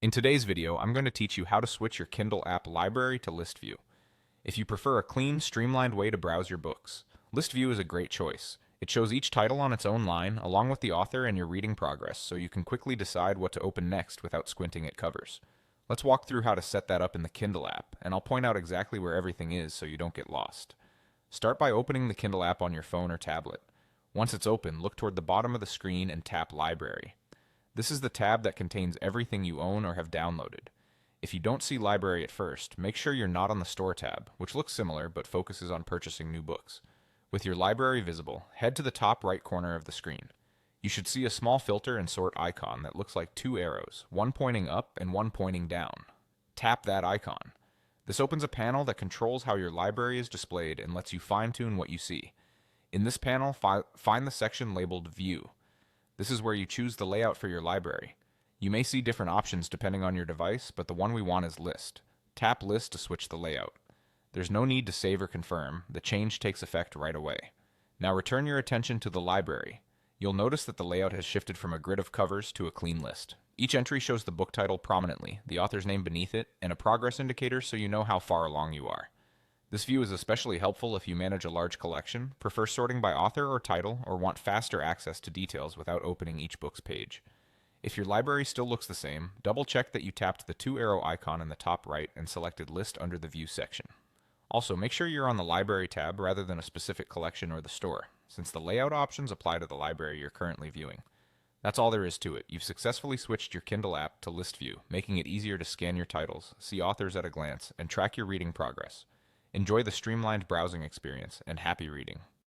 In today's video, I'm going to teach you how to switch your Kindle app library to list view. If you prefer a clean, streamlined way to browse your books, list view is a great choice. It shows each title on its own line, along with the author and your reading progress, so you can quickly decide what to open next without squinting at covers. Let's walk through how to set that up in the Kindle app, and I'll point out exactly where everything is so you don't get lost. Start by opening the Kindle app on your phone or tablet. Once it's open, look toward the bottom of the screen and tap Library. This is the tab that contains everything you own or have downloaded. If you don't see Library at first, make sure you're not on the Store tab, which looks similar but focuses on purchasing new books. With your library visible, head to the top right corner of the screen. You should see a small filter and sort icon that looks like two arrows, one pointing up and one pointing down. Tap that icon. This opens a panel that controls how your library is displayed and lets you fine-tune what you see. In this panel, find the section labeled View. This is where you choose the layout for your library. You may see different options depending on your device, but the one we want is List. Tap List to switch the layout. There's no need to save or confirm. The change takes effect right away. Now return your attention to the library. You'll notice that the layout has shifted from a grid of covers to a clean list. Each entry shows the book title prominently, the author's name beneath it, and a progress indicator so you know how far along you are. This view is especially helpful if you manage a large collection, prefer sorting by author or title, or want faster access to details without opening each book's page. If your library still looks the same, double check that you tapped the two arrow icon in the top right and selected List under the View section. Also, make sure you're on the Library tab rather than a specific collection or the store, since the layout options apply to the library you're currently viewing. That's all there is to it. You've successfully switched your Kindle app to List View, making it easier to scan your titles, see authors at a glance, and track your reading progress. Enjoy the streamlined browsing experience, and happy reading.